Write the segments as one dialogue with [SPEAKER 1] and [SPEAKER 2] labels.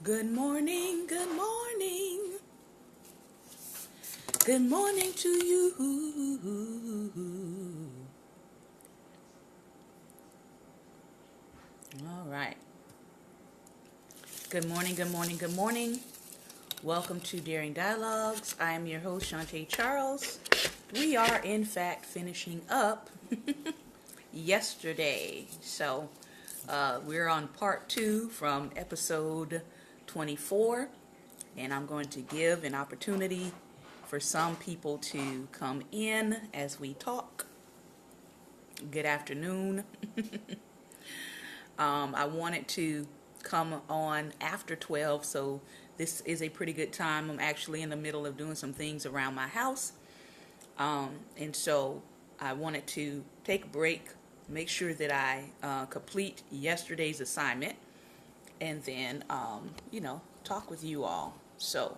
[SPEAKER 1] Good morning, good morning. Good morning to you. All right. Good morning, good morning, good morning. Welcome to Daring Dialogues. I am your host, Shantae Charles. We are, in fact, finishing up yesterday. So, we're on part 2 from episode 24. And I'm going to give an opportunity for some people to come in as we talk. Good afternoon. I wanted to come on after 12, so this is a pretty good time. I'm actually in the middle of doing some things around my house. And so I wanted to take a break, make sure that I complete yesterday's assignment, and then, talk with you all. So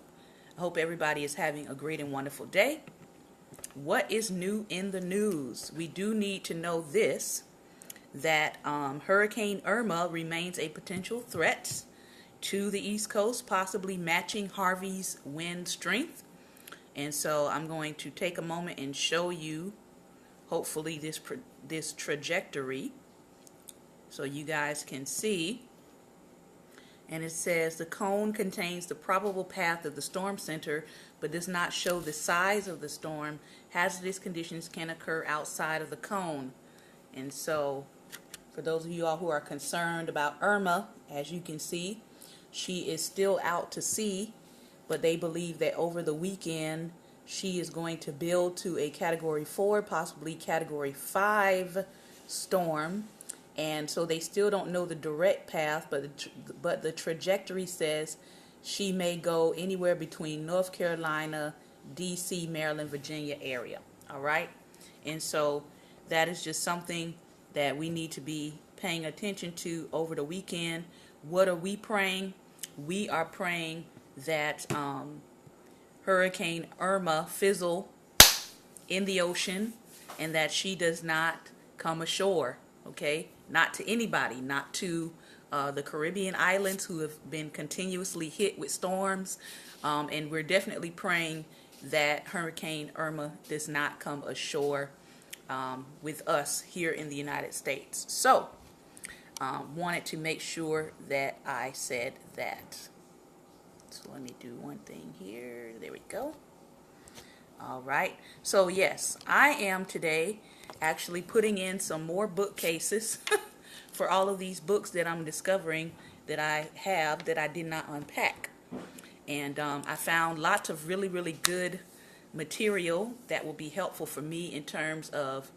[SPEAKER 1] I hope everybody is having a great and wonderful day. What is new in the news? We do need to know this, that Hurricane Irma remains a potential threat to the East Coast, possibly matching Harvey's wind strength. And so I'm going to take a moment and show you, hopefully, this trajectory so you guys can see. And it says the cone contains the probable path of the storm center, but does not show the size of the storm. Hazardous conditions can occur outside of the cone. And so, for those of you all who are concerned about Irma, as you can see, she is still out to sea, but they believe that over the weekend, she is going to build to a Category 4, possibly Category 5 storm. And so they still don't know the direct path, but the trajectory says she may go anywhere between North Carolina, D.C., Maryland, Virginia area. All right? And so that is just something that we need to be paying attention to over the weekend. What are we praying? We are praying that Hurricane Irma fizzle in the ocean and that she does not come ashore. Okay? Not to anybody, not to the Caribbean islands who have been continuously hit with storms. And we're definitely praying that Hurricane Irma does not come ashore with us here in the United States. So, wanted to make sure that I said that. So let me do one thing here. There we go. All right. So yes, I am today actually putting in some more bookcases for all of these books that I'm discovering that I have that I did not unpack. And I found lots of really, really good material that will be helpful for me in terms of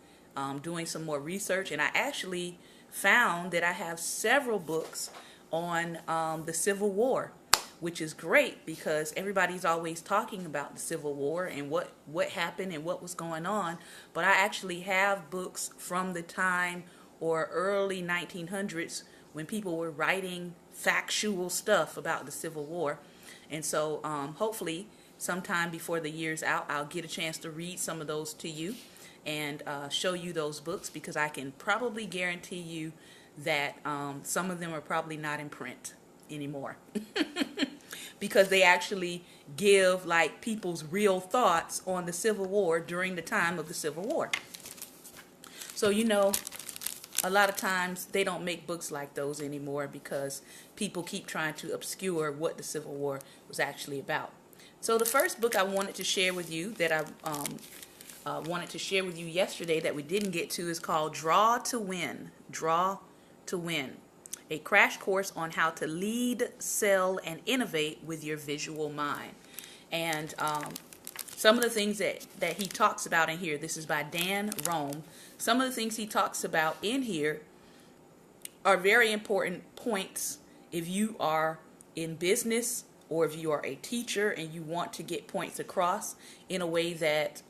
[SPEAKER 1] doing some more research. And I actually found that I have several books on the Civil War, which is great because everybody's always talking about the Civil War and what happened and what was going on. But I actually have books from the time or early 1900s when people were writing factual stuff about the Civil War. And so hopefully sometime before the year's out, I'll get a chance to read some of those to you and show you those books, because I can probably guarantee you that some of them are probably not in print anymore. Because they actually give like people's real thoughts on the Civil War during the time of the Civil War. So a lot of times they don't make books like those anymore because people keep trying to obscure what the Civil War was actually about. So the first book I wanted to share with you that I wanted to share with you yesterday that we didn't get to is called Draw to Win. Draw to Win. A crash course on how to lead, sell, and innovate with your visual mind. And some of the things that he talks about in here, this is by Dan Rome. Some of the things he talks about in here are very important points if you are in business or if you are a teacher and you want to get points across in a way that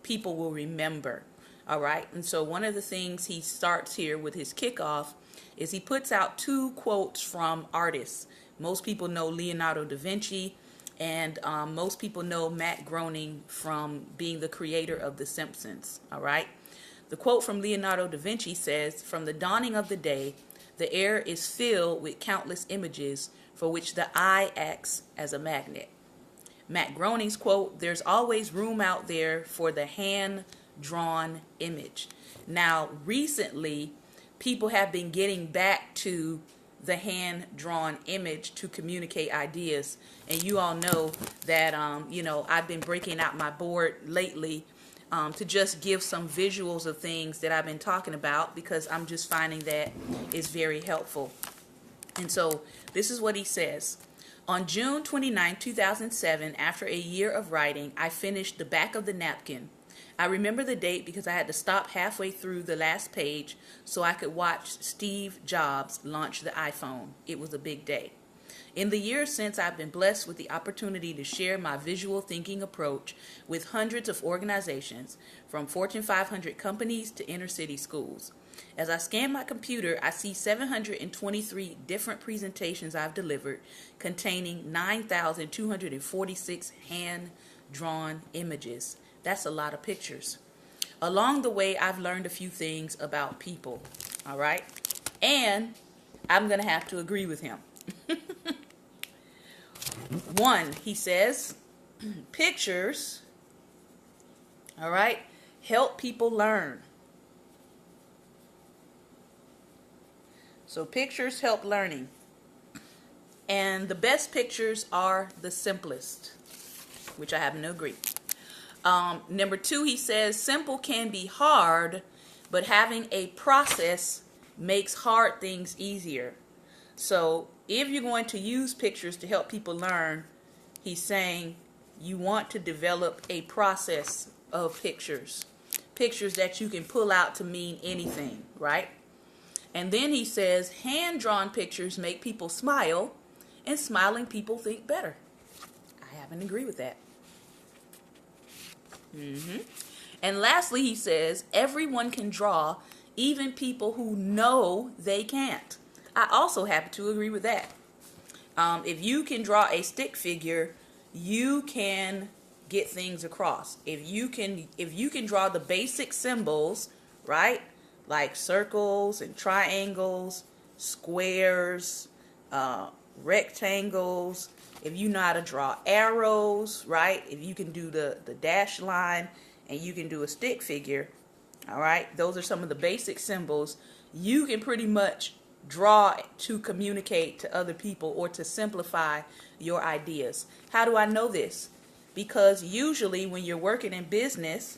[SPEAKER 1] people will remember. All right. And so one of the things he starts here with his kickoff is he puts out 2 quotes from artists. Most people know Leonardo da Vinci, and most people know Matt Groening from being the creator of The Simpsons. All right. The quote from Leonardo da Vinci says, "From the dawning of the day, The air is filled with countless images for which the eye acts as a magnet. Matt Groening's quote, "There's always room out there for the hand-drawn image." Now, recently, people have been getting back to the hand-drawn image to communicate ideas. And you all know that, I've been breaking out my board lately to just give some visuals of things that I've been talking about, because I'm just finding that is very helpful. And so this is what he says. On June 29, 2007, after a year of writing, I finished the back of the napkin. I remember the date because I had to stop halfway through the last page so I could watch Steve Jobs launch the iPhone. It was a big day. In the years since, I've been blessed with the opportunity to share my visual thinking approach with hundreds of organizations, from Fortune 500 companies to inner city schools. As I scan my computer, I see 723 different presentations I've delivered containing 9,246 hand-drawn images. That's a lot of pictures. Along the way, I've learned a few things about people, all right? And I'm going to have to agree with him. One, he says, pictures, all right, help people learn. So pictures help learning. And the best pictures are the simplest, which I happen to agree. Number two, he says, simple can be hard, but having a process makes hard things easier. So if you're going to use pictures to help people learn, he's saying you want to develop a process of pictures. Pictures that you can pull out to mean anything, right? And then he says, hand-drawn pictures make people smile, and smiling people think better. I happen to agree with that. And lastly, he says, everyone can draw, even people who know they can't. I also happen to agree with that. If you can draw a stick figure, you can get things across. If you can draw the basic symbols, right? Like circles and triangles, squares, rectangles. If you know how to draw arrows, right? If you can do the dash line and you can do a stick figure, all right? Those are some of the basic symbols. You can pretty much draw to communicate to other people or to simplify your ideas. How do I know this? Because usually when you're working in business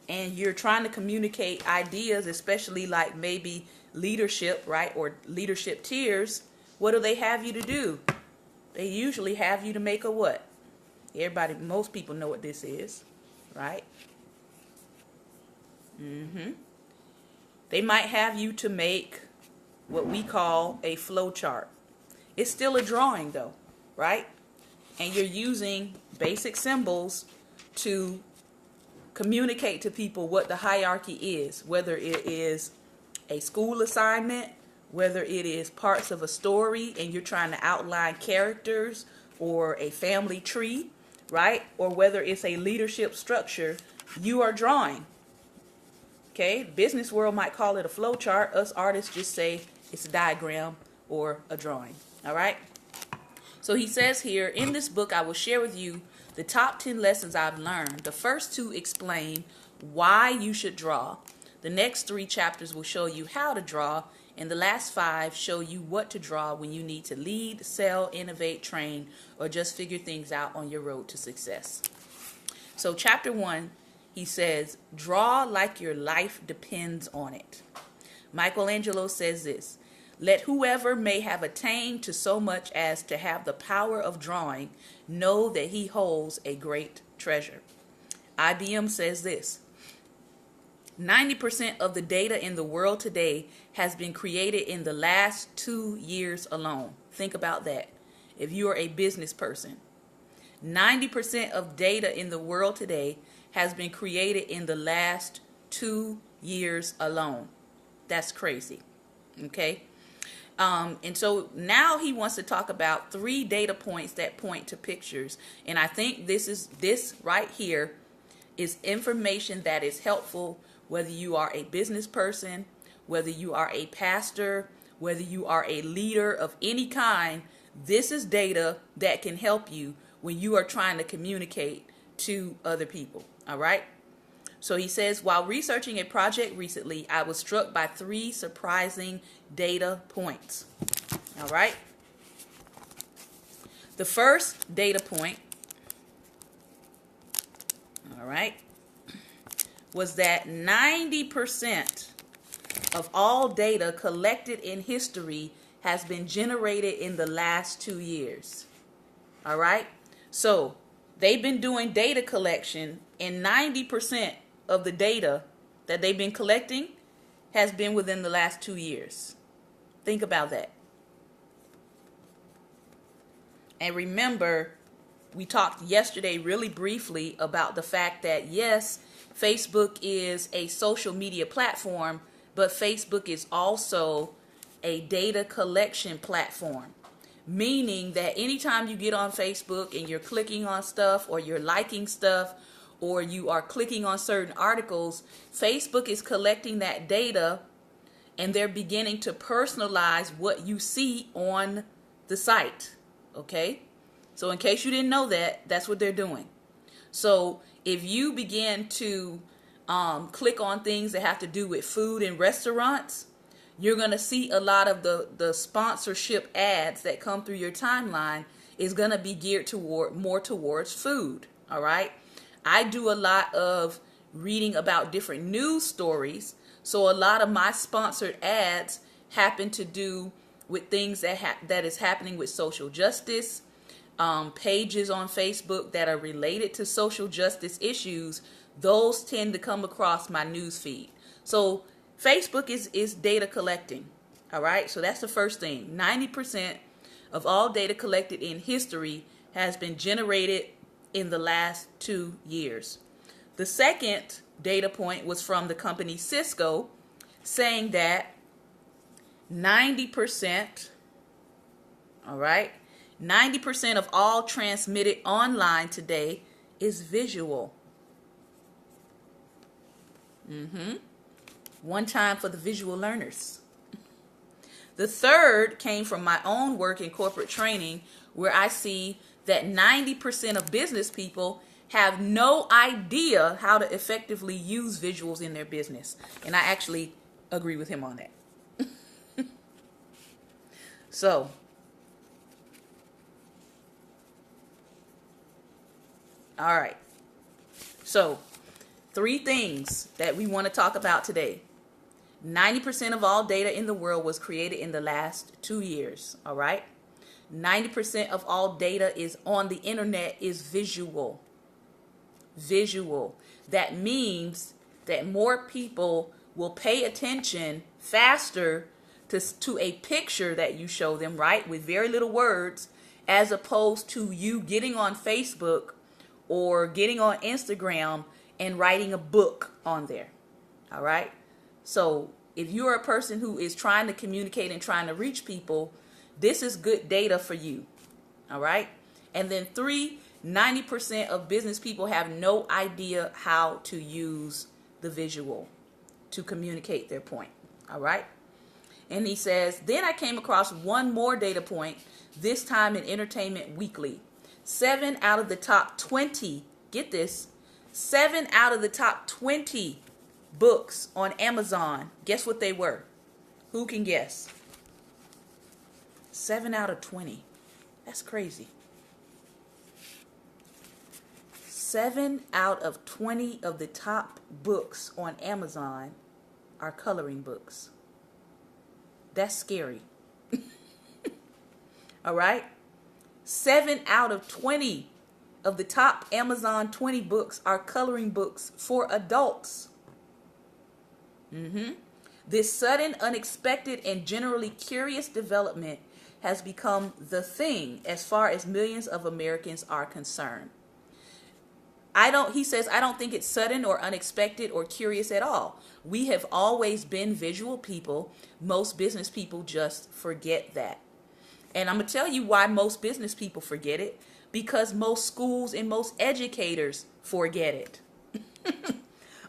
[SPEAKER 1] and you're trying to communicate ideas, especially like maybe leadership, right? Or leadership tiers, what do they have you to do? They usually have you to make a what? Most people know what this is, right? They might have you to make what we call a flow chart. It's still a drawing though, right? And you're using basic symbols to communicate to people what the hierarchy is, whether it is a school assignment, whether it is parts of a story and you're trying to outline characters or a family tree, right? Or whether it's a leadership structure, you are drawing. Okay, business world might call it a flow chart. Us artists just say it's a diagram or a drawing. All right. So he says here, in this book, I will share with you the top 10 lessons I've learned. The first two explain why you should draw. The next 3 chapters will show you how to draw. And the last 5 show you what to draw when you need to lead, sell, innovate, train, or just figure things out on your road to success. So chapter 1, he says, draw like your life depends on it. Michelangelo says this, let whoever may have attained to so much as to have the power of drawing know that he holds a great treasure. IBM says this, 90% of the data in the world today has been created in the last 2 years alone. Think about that. If you are a business person, 90% of data in the world today has been created in the last 2 years alone. That's crazy. Okay. And so now he wants to talk about 3 data points that point to pictures. And I think this right here is information that is helpful whether you are a business person, whether you are a pastor, whether you are a leader of any kind, this is data that can help you when you are trying to communicate to other people. All right. So he says, while researching a project recently, I was struck by 3 surprising data points. All right. The first data point, all right, was that 90% of all data collected in history has been generated in the last 2 years. All right. So they've been doing data collection, and 90% of the data that they've been collecting has been within the last 2 years. Think about that. And remember, we talked yesterday really briefly about the fact that, yes, Facebook is a social media platform, but Facebook is also a data collection platform. Meaning that anytime you get on Facebook and you're clicking on stuff, or you're liking stuff, or you are clicking on certain articles, Facebook is collecting that data, and they're beginning to personalize what you see on the site. Okay? So in case you didn't know that, that's what they're doing. So if you begin to click on things that have to do with food and restaurants, you're going to see a lot of the sponsorship ads that come through your timeline is going to be geared more towards food. All right. I do a lot of reading about different news stories. So a lot of my sponsored ads happen to do with things that is happening with social justice, pages on Facebook that are related to social justice issues. Those tend to come across my news feed. So Facebook is data collecting. All right. So that's the first thing. 90% of all data collected in history has been generated in the last 2 years. The second data point was from the company Cisco, saying that 90%, all right, 90% of all transmitted online today is visual. One time for the visual learners. The third came from my own work in corporate training, where I see that 90% of business people have no idea how to effectively use visuals in their business. And I actually agree with him on that. So, all right. So, 3 things that we want to talk about today. 90% of all data in the world was created in the last 2 years. All right. 90% of all data is on the internet is visual. Visual. That means that more people will pay attention faster to a picture that you show them, right, with very little words, as opposed to you getting on Facebook or getting on Instagram and writing a book on there. All right. So if you're a person who is trying to communicate and trying to reach people, this is good data for you. All right. And then 90% of business people have no idea how to use the visual to communicate their point. All right. And he says, then I came across one more data point, this time in Entertainment Weekly. 7 out of the top 20, get this, 7 out of the top 20 books on Amazon, guess what they were? Who can guess? 7 out of 20. That's crazy. 7 out of 20 of the top books on Amazon are coloring books. That's scary. All right? 7 out of 20 of the top Amazon 20 books are coloring books for adults. This sudden, unexpected, and generally curious development has become the thing as far as millions of Americans are concerned. He says, I don't think it's sudden or unexpected or curious at all. We have always been visual people. Most business people just forget that. And I'm going to tell you why most business people forget it. Because most schools and most educators forget it.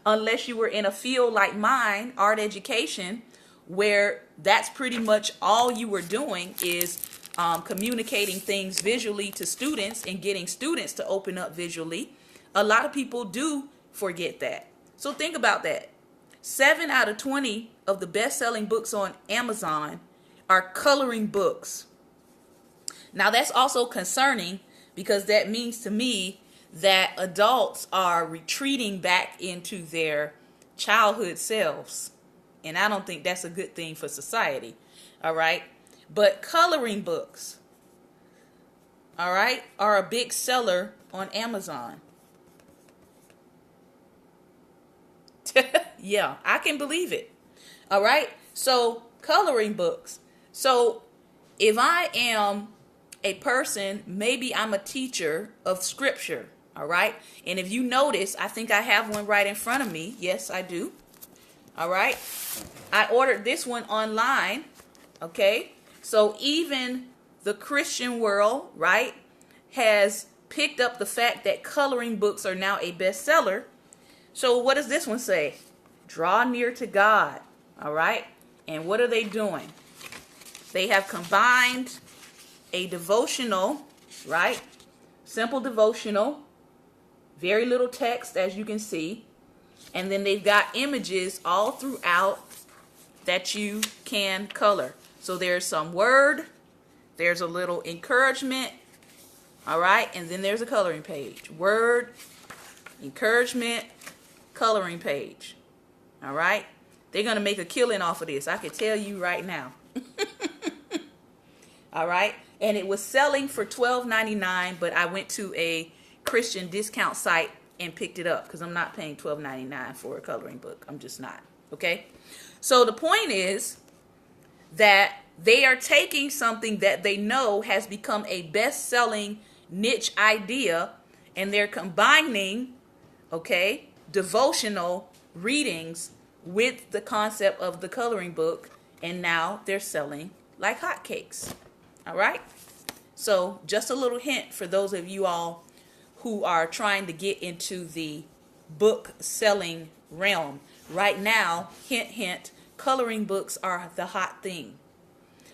[SPEAKER 1] Unless you were in a field like mine, art education, where that's pretty much all you were doing is communicating things visually to students and getting students to open up visually. A lot of people do forget that. So think about that. 7 out of 20 of the best-selling books on Amazon are coloring books. Now that's also concerning, because that means to me that adults are retreating back into their childhood selves. And I don't think that's a good thing for society. All right. But coloring books, all right, are a big seller on Amazon. Yeah, I can believe it. All right. So coloring books. So if I am a person, maybe I'm a teacher of scripture. All right. And if you notice, I think I have one right in front of me. Yes, I do. All right. I ordered this one online. Okay. So even the Christian world, right, has picked up the fact that coloring books are now a bestseller. So what does this one say? Draw near to God. All right. And what are they doing? They have combined a devotional, right? Simple devotional, very little text, as you can see. And then they've got images all throughout that you can color. So there's some word, there's a little encouragement, all right? And then there's a coloring page. Word, encouragement, coloring page, all right? They're going to make a killing off of this. I can tell you right now. All right? And it was selling for $12.99, but I went to a Christian discount site and picked it up because I'm not paying $12.99 for a coloring book. I'm just not. Okay? So the point is that they are taking something that they know has become a best-selling niche idea, and they're combining, okay, devotional readings with the concept of the coloring book, and now they're selling like hotcakes. All right? So just a little hint for those of you all who are trying to get into the book selling realm. Right now, hint, hint, coloring books are the hot thing.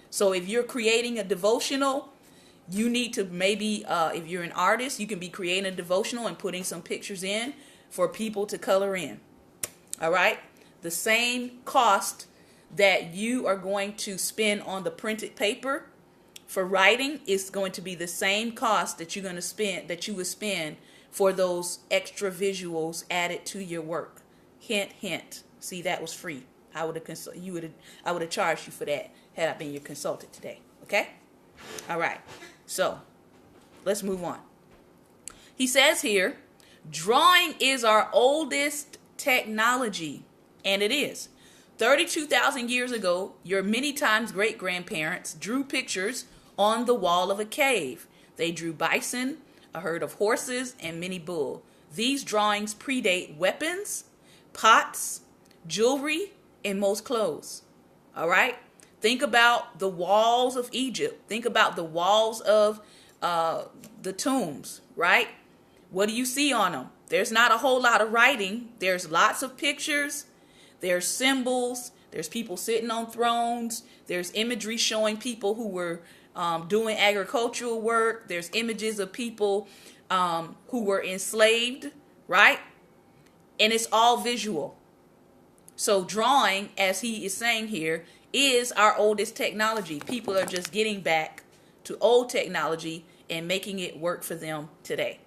[SPEAKER 1] So if you're creating a devotional, you need to maybe, if you're an artist, you can be creating a devotional and putting some pictures in for people to color in. All right? The same cost that you are going to spend on the printed paper for writing is going to be the same cost that you're going to spend, that you would spend for those extra visuals added to your work. Hint, hint. See, that was free. I would have charged you for that had I been your consultant today. Okay? All right. So, let's move on. He says here, drawing is our oldest technology, and it is. 32,000 years ago, your many times great-grandparents drew pictures on the wall of a cave. They drew bison, a herd of horses, and many bull. These drawings predate weapons, pots, jewelry, and most clothes. All right? Think about the walls of Egypt. Think about the walls of the tombs, right? What do you see on them? There's not a whole lot of writing. There's lots of pictures. There's symbols. There's people sitting on thrones. There's imagery showing people who were doing agricultural work. There's images of people who were enslaved, right? And it's all visual. So drawing, as he is saying here, is our oldest technology. People are just getting back to old technology and making it work for them today.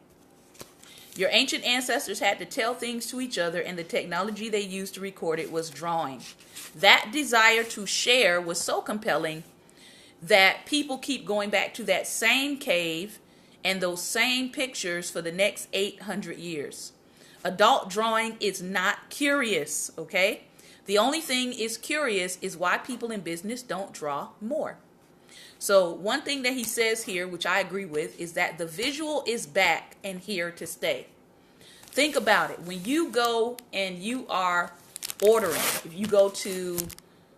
[SPEAKER 1] Your ancient ancestors had to tell things to each other, and the technology they used to record it was drawing. That desire to share was so compelling that people keep going back to that same cave and those same pictures for the next 800 years. Adult drawing is not curious, okay? The only thing is curious is why people in business don't draw more. So one thing that he says here, which I agree with, is that the visual is back and here to stay. Think about it. When you go and you are ordering, if you go to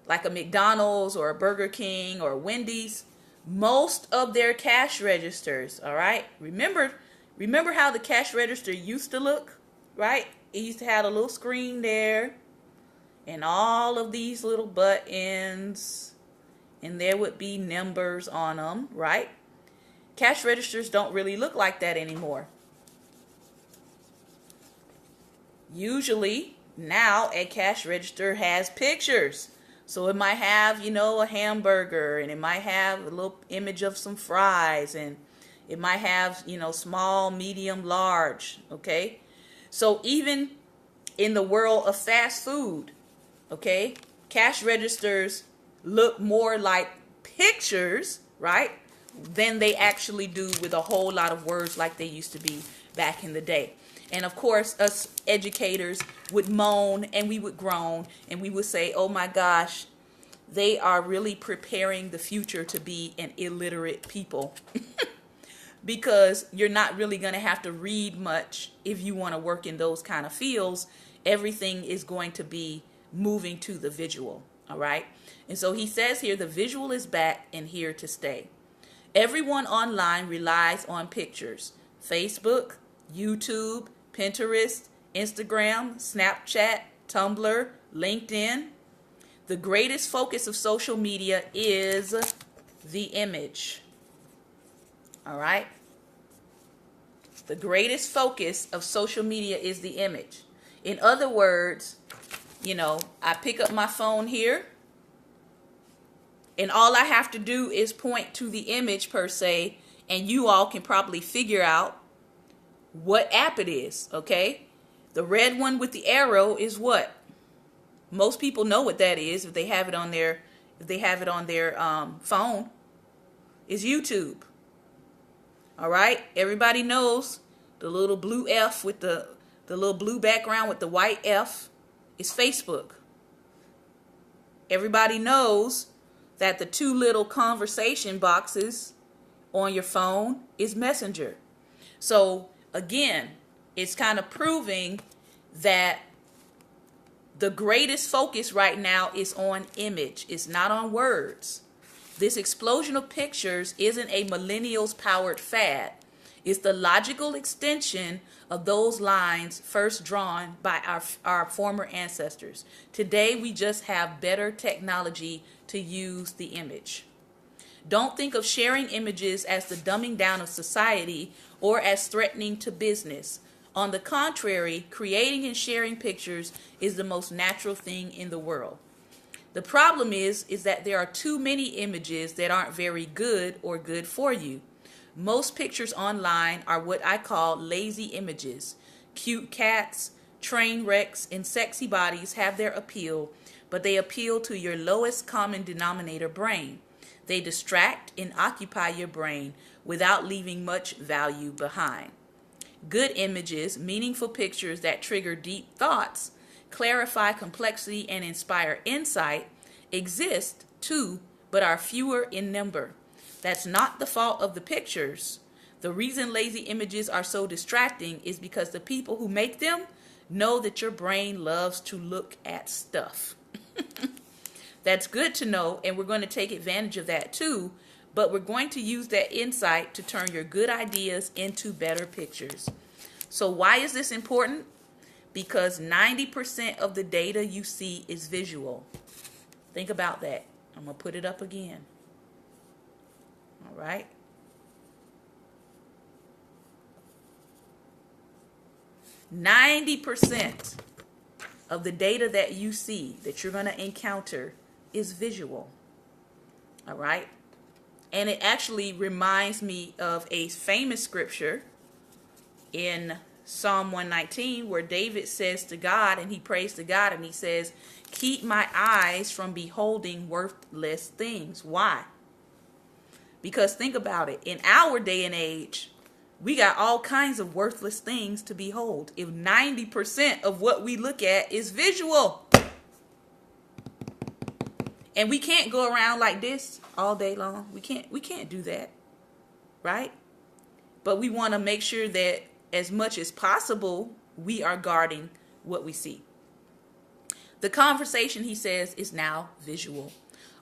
[SPEAKER 1] like a McDonald's or a Burger King or a Wendy's, most of their cash registers, all right? Remember how the cash register used to look, right? It used to have a little screen there. and all of these little buttons, and there would be numbers on them, right? Cash registers don't really look like that anymore. Usually now a cash register has pictures. So it might have, a hamburger, and it might have a little image of some fries, and it might have, small, medium, large, okay? So even in the world of fast food, okay, cash registers look more like pictures, right, than they actually do with a whole lot of words like they used to be back in the day. And of course, us educators would moan and we would groan and we would say, oh my gosh, they are really preparing the future to be an illiterate people. Because you're not really going to have to read much if you want to work in those kind of fields. Everything is going to be moving to the visual, all right? And so he says here, the visual is back and here to stay. Everyone online relies on pictures. Facebook, YouTube, Pinterest, Instagram, Snapchat, Tumblr, LinkedIn. The greatest focus of social media is the image. All right? The greatest focus of social media is the image. In other words, I pick up my phone here, and all I have to do is point to the image per se, and you all can probably figure out what app it is, okay? The red one with the arrow is what? Most people know what that is if they have it on their phone. It's YouTube. All right? Everybody knows the little blue F with the little blue background with the white F is Facebook. Everybody knows that the two little conversation boxes on your phone is Messenger. So again, it's kind of proving that the greatest focus right now is on image. It's not on words. This explosion of pictures isn't a millennials powered fad. It's the logical extension of those lines first drawn by our former ancestors. Today, we just have better technology to use the image. Don't think of sharing images as the dumbing down of society or as threatening to business. On the contrary, creating and sharing pictures is the most natural thing in the world. The problem is that there are too many images that aren't very good or good for you. Most pictures online are what I call lazy images. Cute cats, train wrecks, and sexy bodies have their appeal, but they appeal to your lowest common denominator brain. They distract and occupy your brain without leaving much value behind. Good images, meaningful pictures that trigger deep thoughts, clarify complexity, and inspire insight exist too, but are fewer in number. That's not the fault of the pictures. The reason lazy images are so distracting is because the people who make them know that your brain loves to look at stuff. That's good to know, and we're going to take advantage of that too, but we're going to use that insight to turn your good ideas into better pictures. So why is this important? Because 90% of the data you see is visual. Think about that. I'm going to put it up again. All right. %90 of the data that you see, that you're going to encounter, is visual. All right. And it actually reminds me of a famous scripture in Psalm 119 where David says to God, and he prays to God, and he says, keep my eyes from beholding worthless things. Why? Because think about it. In our day and age, we got all kinds of worthless things to behold. If 90% of what we look at is visual. And we can't go around like this all day long. We can't do that. Right? But we want to make sure that as much as possible, we are guarding what we see. The conversation, he says, is now visual.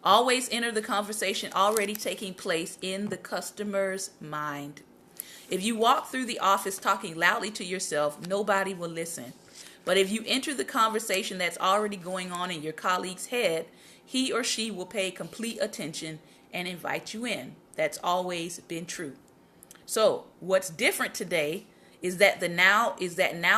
[SPEAKER 1] Always enter the conversation already taking place in the customer's mind. If you walk through the office talking loudly to yourself, nobody will listen. But if you enter the conversation that's already going on in your colleague's head, he or she will pay complete attention and invite you in. That's always been true. So what's different today is that now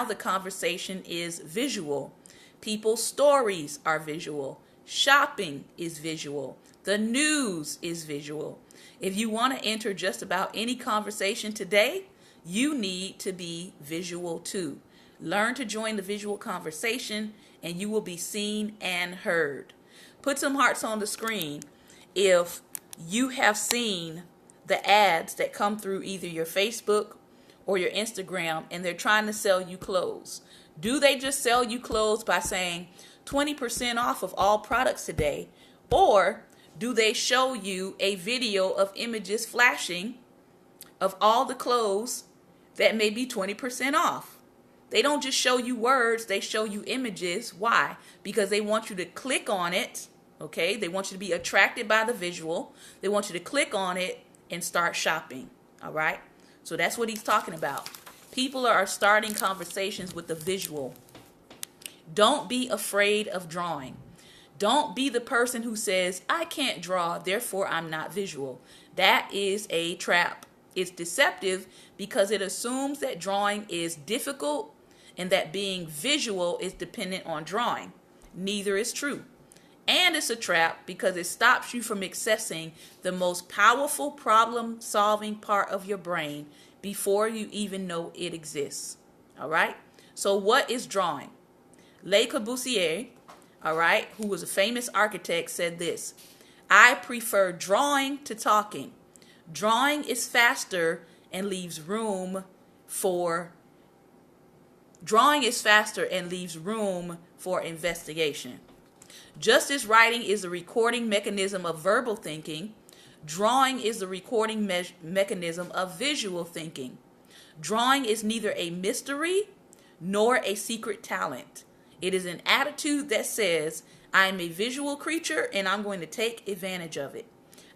[SPEAKER 1] the conversation is visual. People's stories are visual. Shopping is visual. The news is visual. If you want to enter just about any conversation today, you need to be visual too. Learn to join the visual conversation and you will be seen and heard. Put some hearts on the screen if you have seen the ads that come through either your Facebook or your Instagram and they're trying to sell you clothes. Do they just sell you clothes by saying 20% off of all products today? Or do they show you a video of images flashing of all the clothes that may be 20% off? They don't just show you words, they show you images. Why? Because they want you to click on it, okay? They want you to be attracted by the visual. They want you to click on it and start shopping, all right? So that's what he's talking about. People are starting conversations with the visual. Don't be afraid of drawing. Don't be the person who says, I can't draw, therefore I'm not visual. That is a trap. It's deceptive because it assumes that drawing is difficult and that being visual is dependent on drawing. Neither is true. And it's a trap because it stops you from accessing the most powerful problem-solving part of your brain before you even know it exists. All right? So what is drawing? Le Corbusier, all right, who was a famous architect, said this: I prefer drawing to talking. Drawing is faster and leaves room for investigation. Just as writing is the recording mechanism of verbal thinking, drawing is the recording mechanism of visual thinking. Drawing is neither a mystery nor a secret talent. It is an attitude that says, I am a visual creature and I'm going to take advantage of it.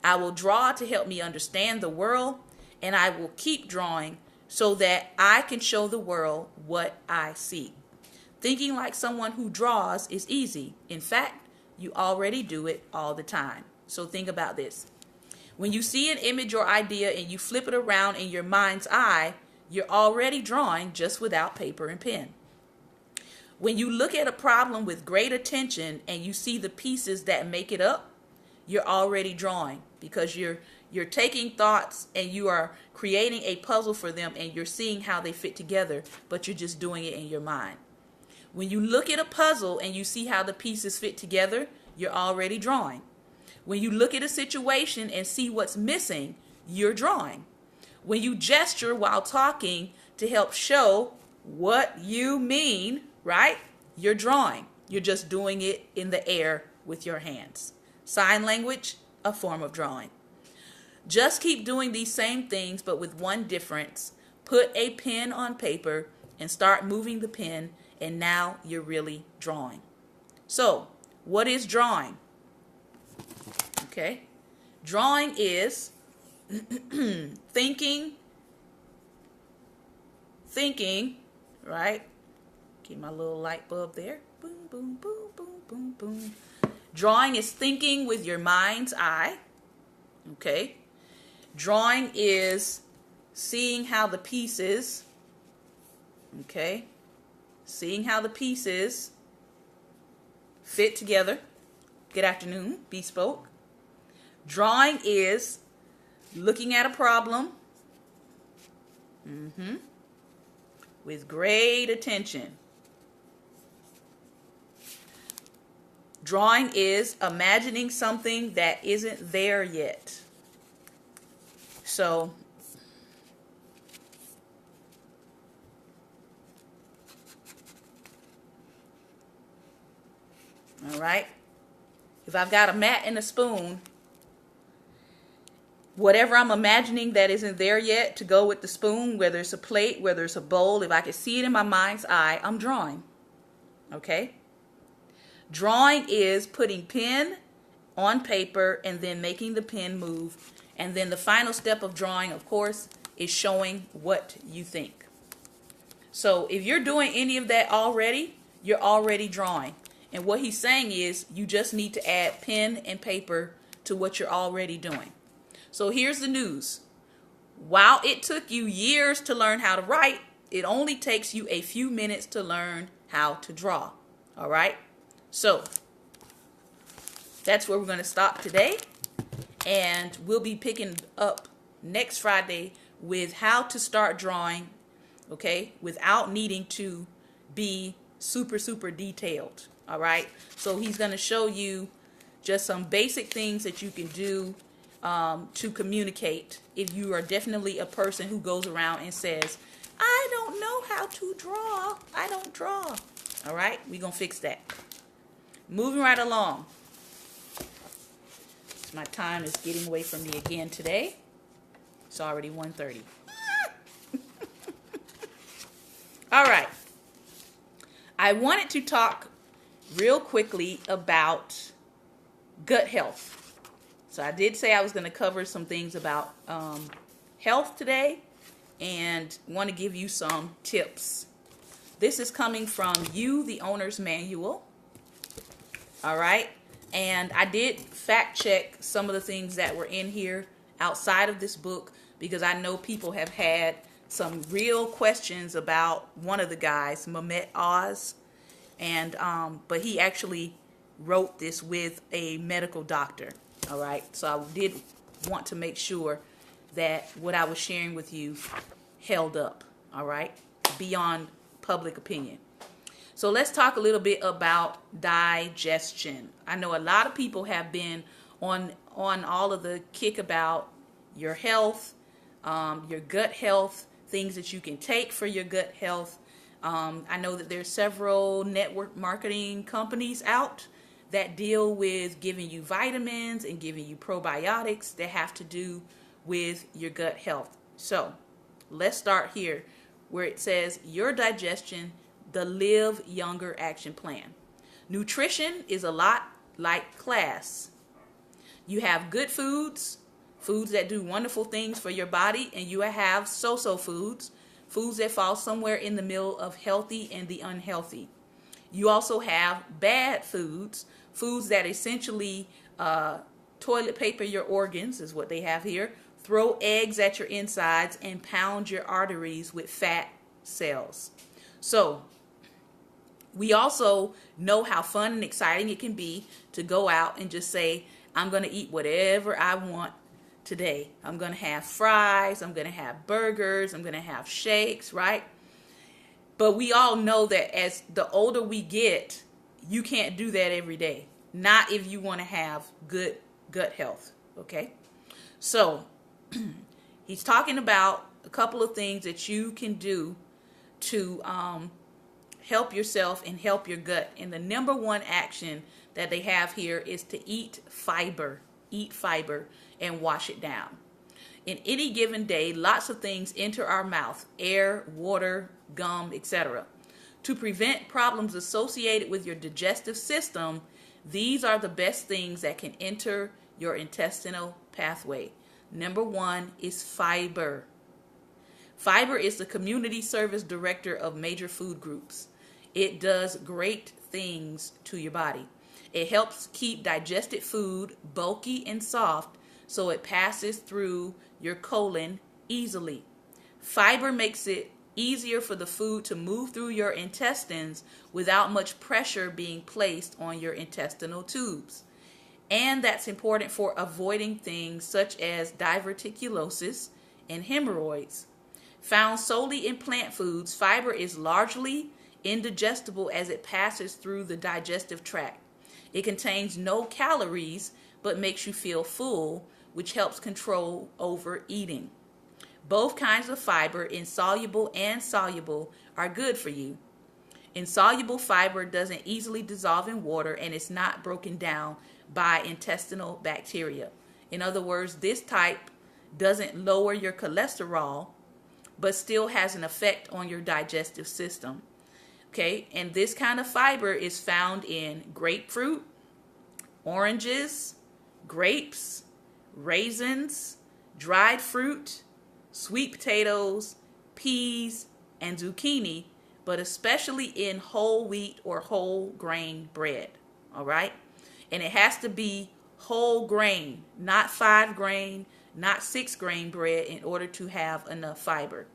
[SPEAKER 1] I will draw to help me understand the world, and I will keep drawing so that I can show the world what I see. Thinking like someone who draws is easy. In fact, you already do it all the time. So think about this. When you see an image or idea and you flip it around in your mind's eye, you're already drawing just without paper and pen. When you look at a problem with great attention and you see the pieces that make it up, you're already drawing because you're taking thoughts and you are creating a puzzle for them and you're seeing how they fit together, but you're just doing it in your mind. When you look at a puzzle and you see how the pieces fit together, you're already drawing. When you look at a situation and see what's missing, you're drawing. When you gesture while talking to help show what you mean, right? You're drawing. You're just doing it in the air with your hands. Sign language, a form of drawing. Just keep doing these same things, but with one difference. Put a pen on paper and start moving the pen, and now you're really drawing. So, what is drawing? Okay. Drawing is thinking, right? Keep my little light bulb there. Boom, boom, boom, boom, boom, boom. Drawing is thinking with your mind's eye. Okay. Drawing is seeing how the pieces, okay, seeing how the pieces fit together. Good afternoon, Bespoke. Drawing is looking at a problem with great attention. Drawing is imagining something that isn't there yet. So, all right. If I've got a mat and a spoon, whatever I'm imagining that isn't there yet to go with the spoon, whether it's a plate, whether it's a bowl, if I can see it in my mind's eye, I'm drawing. Okay? Drawing is putting pen on paper and then making the pen move. And then the final step of drawing, of course, is showing what you think. So if you're doing any of that already, you're already drawing. And what he's saying is you just need to add pen and paper to what you're already doing. So here's the news. While it took you years to learn how to write, it only takes you a few minutes to learn how to draw. All right? So that's where we're going to stop today. And we'll be picking up next Friday with how to start drawing, okay, without needing to be super, super detailed. All right? So he's going to show you just some basic things that you can do to communicate if you are definitely a person who goes around and says, I don't know how to draw. I don't draw. All right? We're going to fix that. Moving right along. My time is getting away from me again today. It's already 1:30. All right. I wanted to talk real quickly about gut health. So I did say I was going to cover some things about health today and want to give you some tips. This is coming from You, the Owner's Manual. All right. And I did fact check some of the things that were in here outside of this book because I know people have had some real questions about one of the guys, Mehmet Oz. And but he actually wrote this with a medical doctor. All right. So I did want to make sure that what I was sharing with you held up. All right. Beyond public opinion. So let's talk a little bit about digestion. I know a lot of people have been on all of the kick about your health, your gut health, things that you can take for your gut health. I know that there's several network marketing companies out that deal with giving you vitamins and giving you probiotics that have to do with your gut health. So let's start here where it says your digestion, the Live Younger Action Plan. Nutrition is a lot like class. You have good foods, foods that do wonderful things for your body, and you have so-so foods, foods that fall somewhere in the middle of healthy and the unhealthy. You also have bad foods, foods that essentially toilet paper your organs is what they have here, throw eggs at your insides, and pound your arteries with fat cells. So we also know how fun and exciting it can be to go out and just say, I'm going to eat whatever I want today. I'm going to have fries. I'm going to have burgers. I'm going to have shakes, right? But we all know that as the older we get, you can't do that every day. Not if you want to have good gut health, okay? So he's talking about a couple of things that you can do to help yourself and help your gut. And the number one action that they have here is to eat fiber. Eat fiber and wash it down. In any given day, lots of things enter our mouth: air, water, gum, etc. To prevent problems associated with your digestive system, these are the best things that can enter your intestinal pathway. Number one is fiber. Fiber is the community service director of major food groups. It does great things to your body. It helps keep digested food bulky and soft so it passes through your colon easily. Fiber makes it easier for the food to move through your intestines without much pressure being placed on your intestinal tubes. And that's important for avoiding things such as diverticulosis and hemorrhoids. Found solely in plant foods, fiber is largely indigestible as it passes through the digestive tract. It contains no calories but makes you feel full, which helps control overeating. Both kinds of fiber, insoluble and soluble, are good for you. Insoluble fiber doesn't easily dissolve in water and is not broken down by intestinal bacteria. In other words, this type doesn't lower your cholesterol but still has an effect on your digestive system. Okay, and this kind of fiber is found in grapefruit, oranges, grapes, raisins, dried fruit, sweet potatoes, peas, and zucchini, but especially in whole wheat or whole grain bread. All right? And it has to be whole grain, not 5 grain, not 6 grain bread, in order to have enough fiber.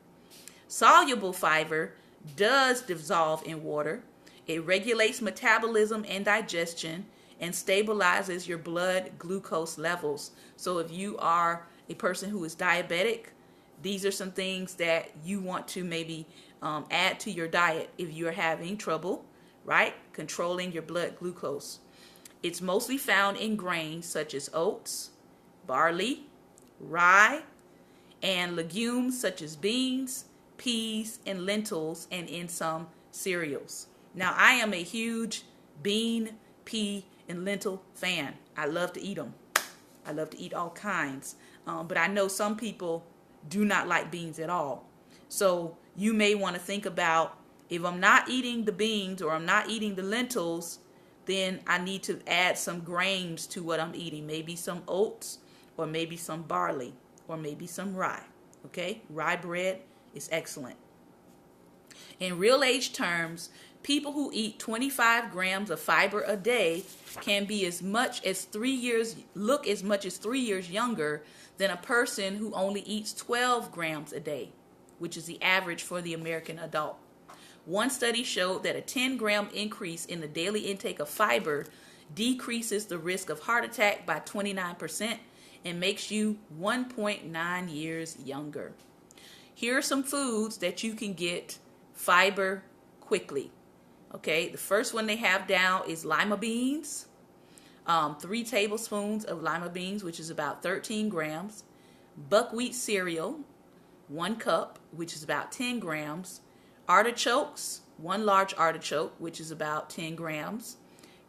[SPEAKER 1] Soluble fiber does dissolve in water. It regulates metabolism and digestion and stabilizes your blood glucose levels. So if you are a person who is diabetic, these are some things that you want to maybe add to your diet if you're having trouble, right, controlling your blood glucose. It's mostly found in grains such as oats, barley, rye, and legumes such as beans, peas, and lentils, and in some cereals. Now, I am a huge bean, pea, and lentil fan. I love to eat them. I love to eat all kinds. But I know some people do not like beans at all. So you may want to think about, if I'm not eating the beans or I'm not eating the lentils, then I need to add some grains to what I'm eating. Maybe some oats, or maybe some barley, or maybe some rye. Okay? Rye bread is excellent. In real age terms, people who eat 25 grams of fiber a day can be as much as 3 years younger than a person who only eats 12 grams a day, which is the average for the American adult. One study showed that a 10-gram increase in the daily intake of fiber decreases the risk of heart attack by 29% and makes you 1.9 years younger. Here are some foods that you can get fiber quickly. Okay, the first one they have down is lima beans. 3 tablespoons of lima beans, which is about 13 grams. Buckwheat cereal, 1 cup, which is about 10 grams. Artichokes, 1 large artichoke, which is about 10 grams.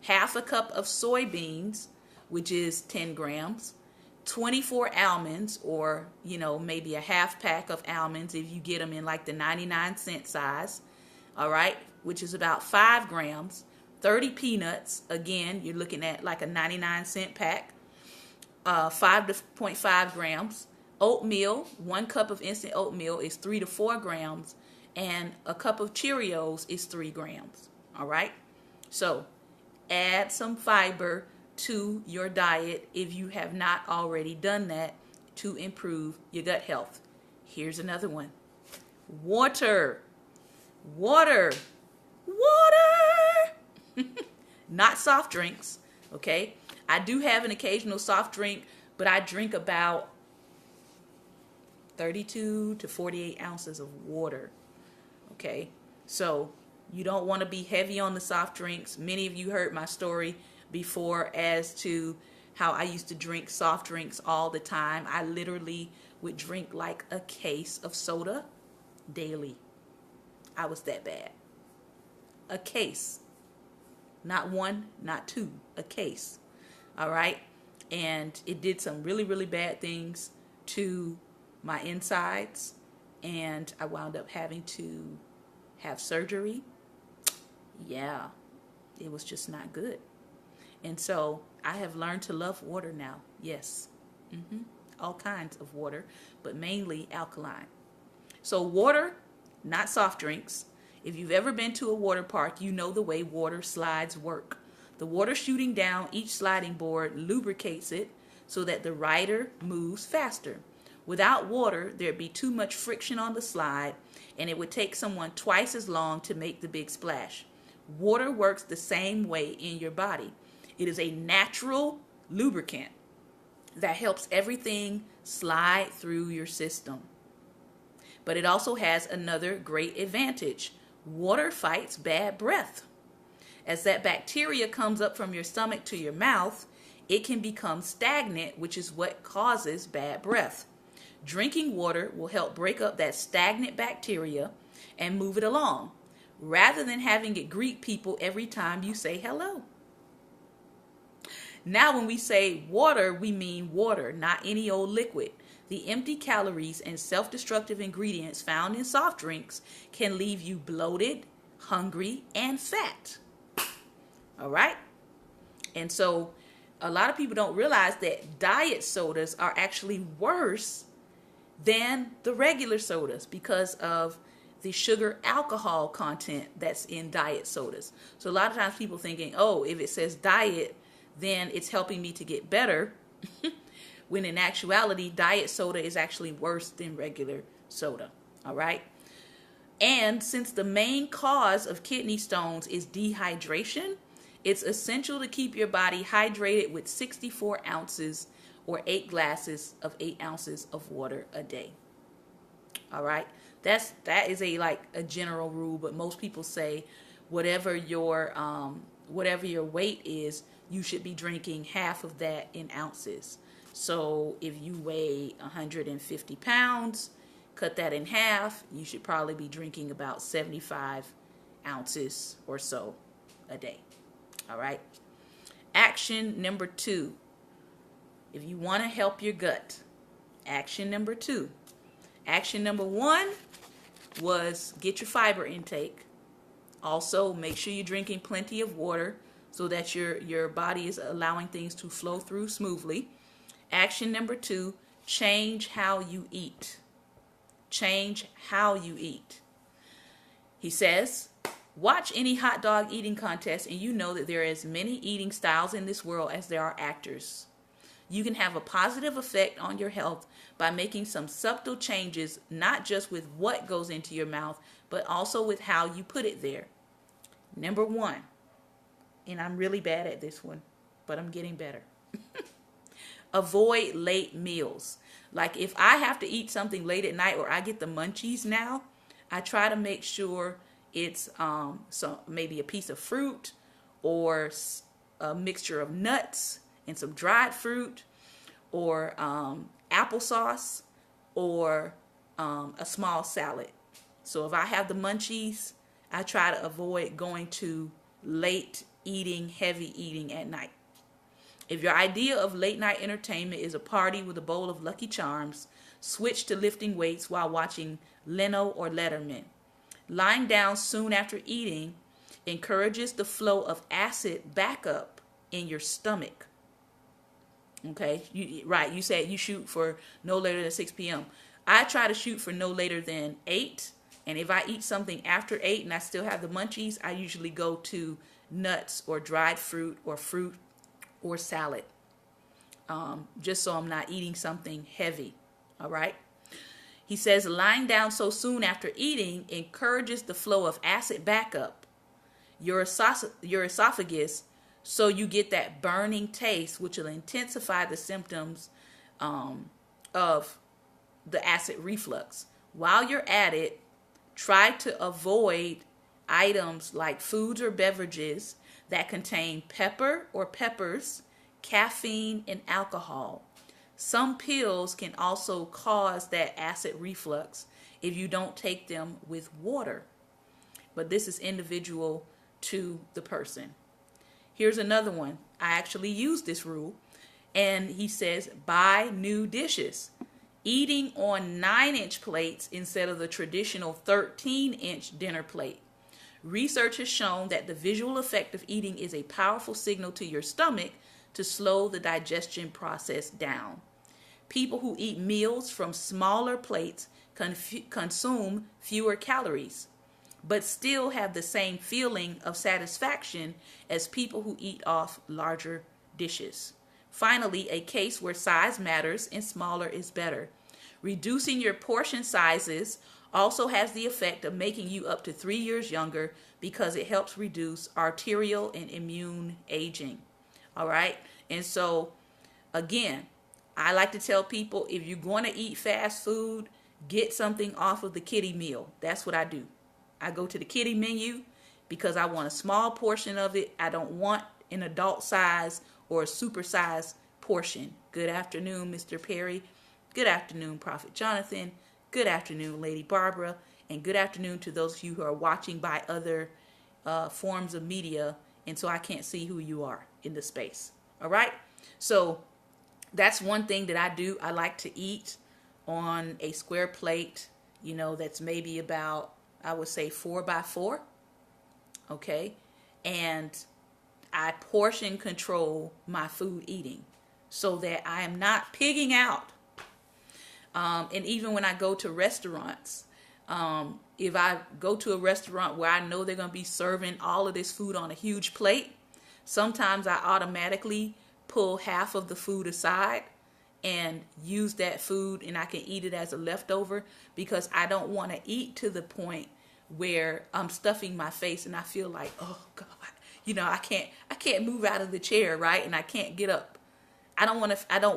[SPEAKER 1] Half a cup of soybeans, which is 10 grams. 24 almonds, or maybe a half pack of almonds if you get them in like the 99-cent size, all right, which is about 5 grams. 30 peanuts, again, you're looking at like a 99-cent pack, 5.5 grams. Oatmeal, 1 cup of instant oatmeal is 3 to 4 grams, and a cup of Cheerios is 3 grams, all right? So add some fiber to your diet if you have not already done that to improve your gut health. Here's another one. Water. Not soft drinks, okay? I do have an occasional soft drink, but I drink about 32 to 48 ounces of water, okay? So you don't want to be heavy on the soft drinks. Many of you heard my story before as to how I used to drink soft drinks all the time. I literally would drink like a case of soda daily. I was that bad. A case. Not 1, not 2. A case. All right? And it did some really, really bad things to my insides. And I wound up having to have surgery. Yeah. It was just not good. And so I have learned to love water now. Yes. All kinds of water, but mainly alkaline. So water, not soft drinks. If you've ever been to a water park, you know the way water slides work. The water shooting down each sliding board lubricates it so that the rider moves faster. Without water, there'd be too much friction on the slide, and it would take someone twice as long to make the big splash. Water works the same way in your body. It is a natural lubricant that helps everything slide through your system. But it also has another great advantage. Water fights bad breath. As that bacteria comes up from your stomach to your mouth, it can become stagnant, which is what causes bad breath. Drinking water will help break up that stagnant bacteria and move it along, rather than having it greet people every time you say hello. Now, when we say water, we mean water, not any old liquid. The empty calories and self-destructive ingredients found in soft drinks can leave you bloated, hungry, and fat. All right? And so a lot of people don't realize that diet sodas are actually worse than the regular sodas because of the sugar alcohol content that's in diet sodas. So a lot of times people thinking, oh, if it says diet, then it's helping me to get better. When in actuality, diet soda is actually worse than regular soda. All right. And since the main cause of kidney stones is dehydration, it's essential to keep your body hydrated with 64 ounces or 8 glasses of 8 ounces of water a day. All right. That is a general rule, but most people say whatever your weight is, you should be drinking half of that in ounces. So if you weigh 150 pounds, cut that in half, you should probably be drinking about 75 ounces or so a day. All right. Action number 2. If you want to help your gut, action number 2. Action number 1 was get your fiber intake. Also, make sure you're drinking plenty of water so that your body is allowing things to flow through smoothly. Action number 2, change how you eat. Change how you eat. He says, watch any hot dog eating contest and you know that there are as many eating styles in this world as there are actors. You can have a positive effect on your health by making some subtle changes, not just with what goes into your mouth, but also with how you put it there. Number 1, and I'm really bad at this one, but I'm getting better. Avoid late meals. Like if I have to eat something late at night or I get the munchies now, I try to make sure it's maybe a piece of fruit or a mixture of nuts and some dried fruit or applesauce or a small salad. So if I have the munchies, I try to avoid going to late eating, heavy eating at night. If your idea of late night entertainment is a party with a bowl of Lucky Charms, switch to lifting weights while watching Leno or Letterman. Lying down soon after eating encourages the flow of acid back up in your stomach. Okay, you said you shoot for no later than 6 p.m. I try to shoot for no later than 8. And if I eat something after 8 and I still have the munchies, I usually go to nuts or dried fruit or salad, just so I'm not eating something heavy. All right. He says lying down so soon after eating encourages the flow of acid back up your esophagus, so you get that burning taste, which will intensify the symptoms of the acid reflux. While you're at it, try to avoid items like foods or beverages that contain pepper or peppers, caffeine, and alcohol. Some pills can also cause that acid reflux if you don't take them with water. But this is individual to the person. Here's another one. I actually use this rule. And he says, buy new dishes. Eating on 9-inch plates instead of the traditional 13-inch dinner plate. Research has shown that the visual effect of eating is a powerful signal to your stomach to slow the digestion process down. People who eat meals from smaller plates consume fewer calories, but still have the same feeling of satisfaction as people who eat off larger dishes. Finally, a case where size matters and smaller is better. Reducing your portion sizes also has the effect of making you up to 3 years younger because it helps reduce arterial and immune aging. All right. And so, again, I like to tell people, if you're going to eat fast food, get something off of the kiddie meal. That's what I do. I go to the kiddie menu because I want a small portion of it. I don't want an adult size or a super size portion. Good afternoon, Mr. Perry. Good afternoon, Prophet Jonathan. Good afternoon, Lady Barbara. And good afternoon to those of you who are watching by other forms of media. And so I can't see who you are in the space. All right. So that's one thing that I do. I like to eat on a square plate, that's maybe about, I would say 4 by 4. Okay. And I portion control my food eating so that I am not pigging out. And even when I go to restaurants, If I go to a restaurant where I know they're going to be serving all of this food on a huge plate, sometimes I automatically pull half of the food aside and use that food, and I can eat it as a leftover, because I don't want to eat to the point where I'm stuffing my face and I feel like, oh God, I can't move out of the chair, right? And I can't get up. I don't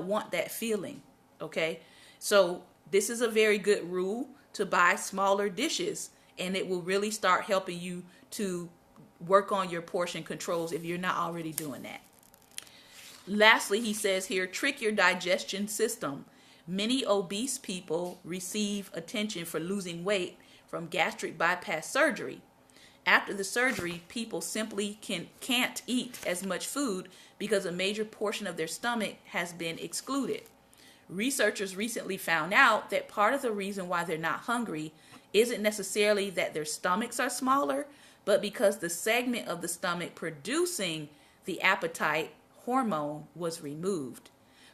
[SPEAKER 1] want that feeling. Okay. So this is a very good rule to buy smaller dishes, and it will really start helping you to work on your portion controls if you're not already doing that. Lastly, he says here, trick your digestion system. Many obese people receive attention for losing weight from gastric bypass surgery. After the surgery, people simply can't eat as much food because a major portion of their stomach has been excluded. Researchers recently found out that part of the reason why they're not hungry isn't necessarily that their stomachs are smaller, but because the segment of the stomach producing the appetite hormone was removed.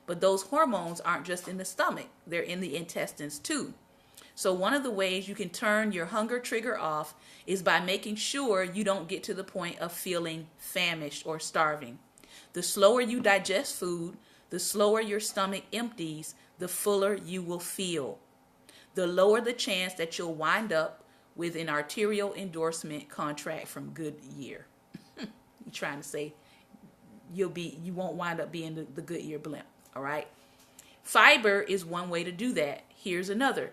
[SPEAKER 1] But those hormones aren't just in the stomach, they're in the intestines too. So one of the ways you can turn your hunger trigger off is by making sure you don't get to the point of feeling famished or starving. The slower you digest food, the slower your stomach empties, the fuller you will feel. The lower the chance that you'll wind up with an arterial endorsement contract from Goodyear. I'm trying to say you won't wind up being the Goodyear blimp, all right? Fiber is one way to do that. Here's another.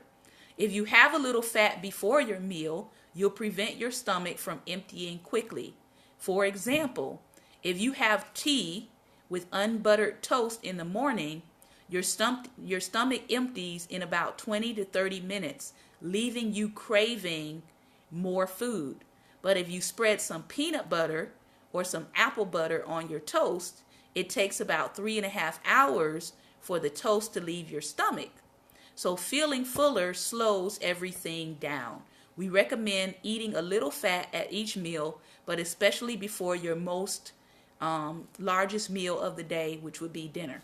[SPEAKER 1] If you have a little fat before your meal, you'll prevent your stomach from emptying quickly. For example, if you have tea with unbuttered toast in the morning, your stomach empties in about 20 to 30 minutes, leaving you craving more food. But if you spread some peanut butter or some apple butter on your toast, it takes about 3.5 hours for the toast to leave your stomach. So feeling fuller slows everything down. We recommend eating a little fat at each meal, but especially before your most largest meal of the day, which would be dinner.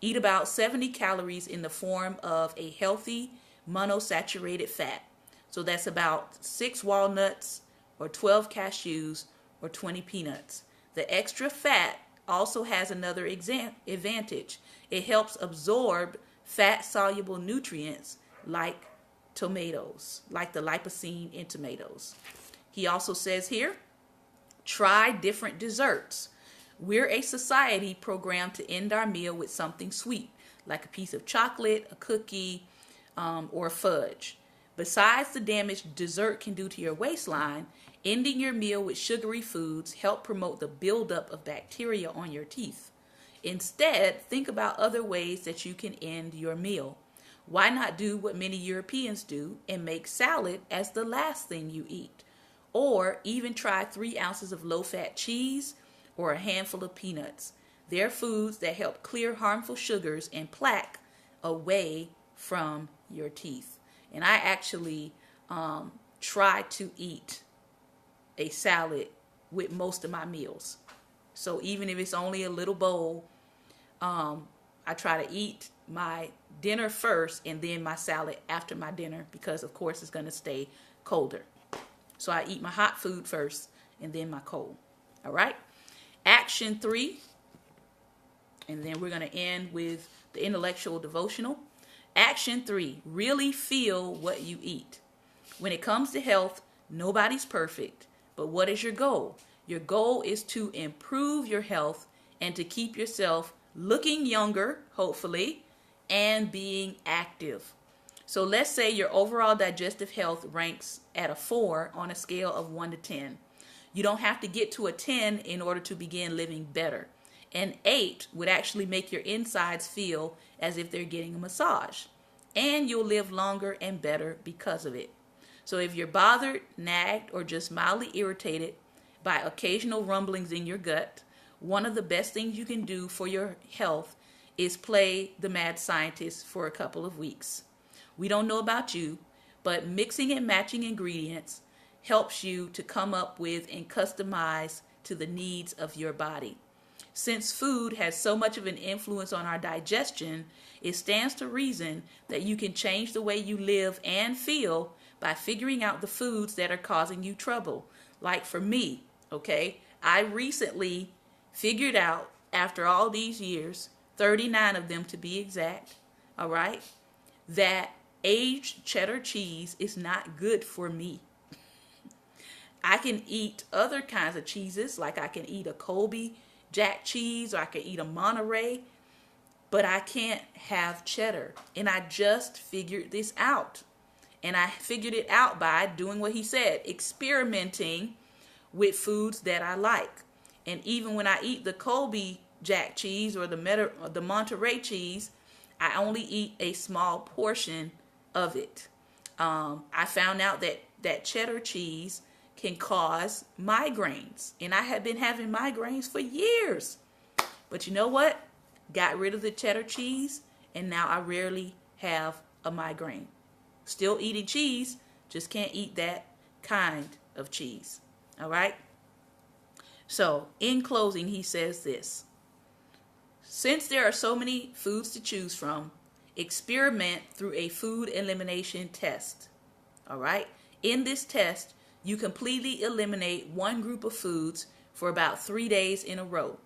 [SPEAKER 1] Eat about 70 calories in the form of a healthy monosaturated fat. So that's about 6 walnuts or 12 cashews or 20 peanuts. The extra fat also has another advantage. It helps absorb fat-soluble nutrients like tomatoes, like the lipocene in tomatoes. He also says here, try different desserts. We're a society programmed to end our meal with something sweet, like a piece of chocolate, a cookie, or fudge. Besides the damage dessert can do to your waistline, ending your meal with sugary foods help promote the buildup of bacteria on your teeth. Instead, think about other ways that you can end your meal. Why not do what many Europeans do and make salad as the last thing you eat? Or even try 3 ounces of low-fat cheese or a handful of peanuts. They're foods that help clear harmful sugars and plaque away from your teeth. And I actually try to eat a salad with most of my meals. So even if it's only a little bowl, I try to eat my dinner first and then my salad after my dinner, because of course it's going to stay colder. So I eat my hot food first and then my cold. All right. Action 3. And then we're going to end with the intellectual devotional. Action 3. Really feel what you eat. When it comes to health, nobody's perfect. But what is your goal? Your goal is to improve your health and to keep yourself looking younger, hopefully, and being active. So let's say your overall digestive health ranks at a 4 on a scale of 1 to 10. You don't have to get to a 10 in order to begin living better. An 8 would actually make your insides feel as if they're getting a massage. And you'll live longer and better because of it. So if you're bothered, nagged, or just mildly irritated by occasional rumblings in your gut, one of the best things you can do for your health is play the mad scientist for a couple of weeks. We don't know about you, but mixing and matching ingredients helps you to come up with and customize to the needs of your body. Since food has so much of an influence on our digestion, it stands to reason that you can change the way you live and feel by figuring out the foods that are causing you trouble. Like for me, okay, I recently figured out, after all these years, 39 of them to be exact, all right, that aged cheddar cheese is not good for me. I can eat other kinds of cheeses, like I can eat a Colby Jack cheese, or I can eat a Monterey, but I can't have cheddar. And I just figured this out. And I figured it out by doing what he said, experimenting with foods that I like. And even when I eat the Colby Jack cheese or the Monterey cheese, I only eat a small portion of it. I found out that cheddar cheese can cause migraines. And I have been having migraines for years. But you know what? Got rid of the cheddar cheese, and now I rarely have a migraine. Still eating cheese, just can't eat that kind of cheese. All right? So, in closing, he says this. Since there are so many foods to choose from, experiment through a food elimination test. All right? In this test, you completely eliminate one group of foods for about 3 days in a row.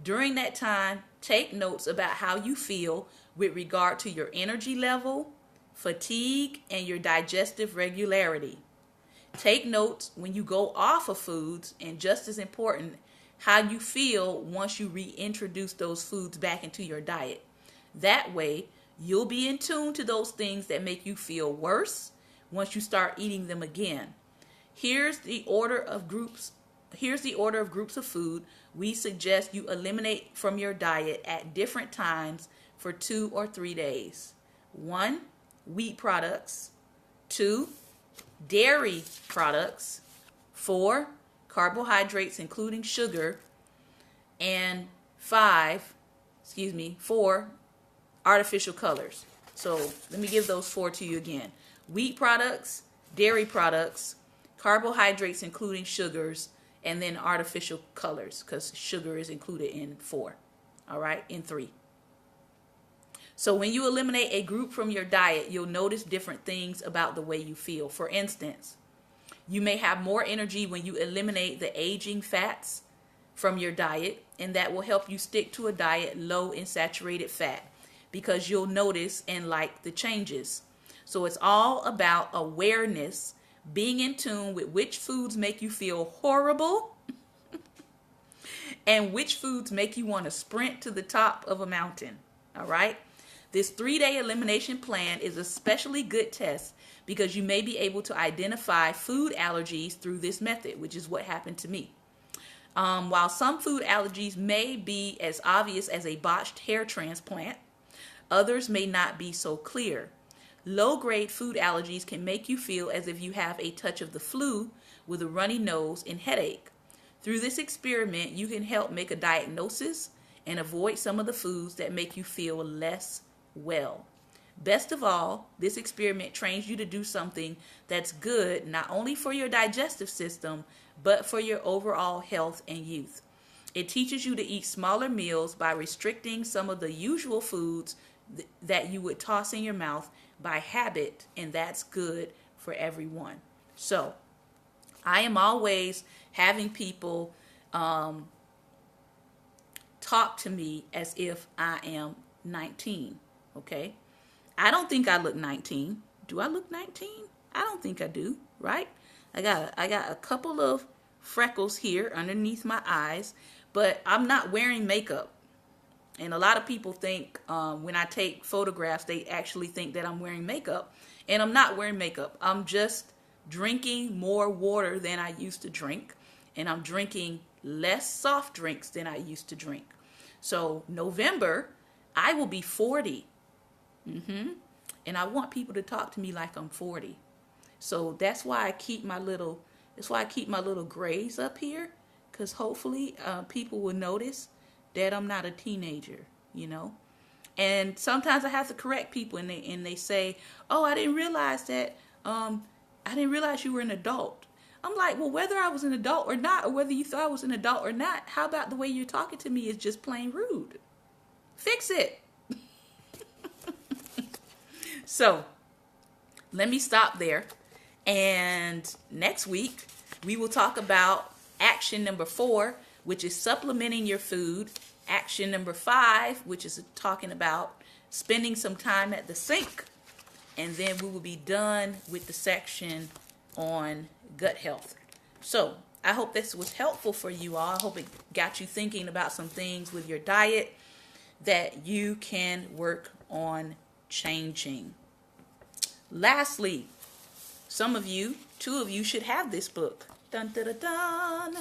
[SPEAKER 1] During that time, take notes about how you feel with regard to your energy level, fatigue, and your digestive regularity. Take notes when you go off of foods, and just as important, how you feel once you reintroduce those foods back into your diet. That way, you'll be in tune to those things that make you feel worse once you start eating them again. Here's the order of groups of food we suggest you eliminate from your diet at different times for 2 or 3 days. 1, wheat products. 2, dairy products. 4, carbohydrates including sugar. And 4, artificial colors. So let me give those 4 to you again. Wheat products, dairy products, carbohydrates including sugars, and then artificial colors, because sugar is included in 4. All right, in 3. So when you eliminate a group from your diet, you'll notice different things about the way you feel. For instance, you may have more energy when you eliminate the aging fats from your diet, and that will help you stick to a diet low in saturated fat, because you'll notice and like the changes. So it's all about awareness, being in tune with which foods make you feel horrible and which foods make you want to sprint to the top of a mountain. All right? This 3-day elimination plan is a especially good test because you may be able to identify food allergies through this method, which is what happened to me. While some food allergies may be as obvious as a botched hair transplant, others may not be so clear. Low-grade food allergies can make you feel as if you have a touch of the flu with a runny nose and headache. Through this experiment, you can help make a diagnosis and avoid some of the foods that make you feel less well. Best of all, this experiment trains you to do something that's good not only for your digestive system, but for your overall health and youth. It teaches you to eat smaller meals by restricting some of the usual foods that you would toss in your mouth by habit, and that's good for everyone. So I am always having people talk to me as if I am 19. Okay, I don't think I look 19. Do I look 19? I don't think I do. Right? I got a couple of freckles here underneath my eyes, but I'm not wearing makeup. And a lot of people think when I take photographs, they actually think that I'm wearing makeup. And I'm not wearing makeup. I'm just drinking more water than I used to drink. And I'm drinking less soft drinks than I used to drink. So November, I will be 40. And I want people to talk to me like I'm 40. So that's why I keep my little grays up here. Because hopefully people will notice that I'm not a teenager, you know. And sometimes I have to correct people, and they say, "Oh, I didn't realize that. I didn't realize you were an adult." I'm like, well, whether I was an adult or not, or whether you thought I was an adult or not, how about the way you're talking to me is just plain rude? Fix it. So let me stop there, And next week, we will talk about action number 4, which is supplementing your food. Action number 5, which is talking about spending some time at the sink. And then we will be done with the section on gut health. So I hope this was helpful for you all. I hope it got you thinking about some things with your diet that you can work on changing. Lastly, some of you, 2 of you, should have this book. Dun, dun, dun, dun.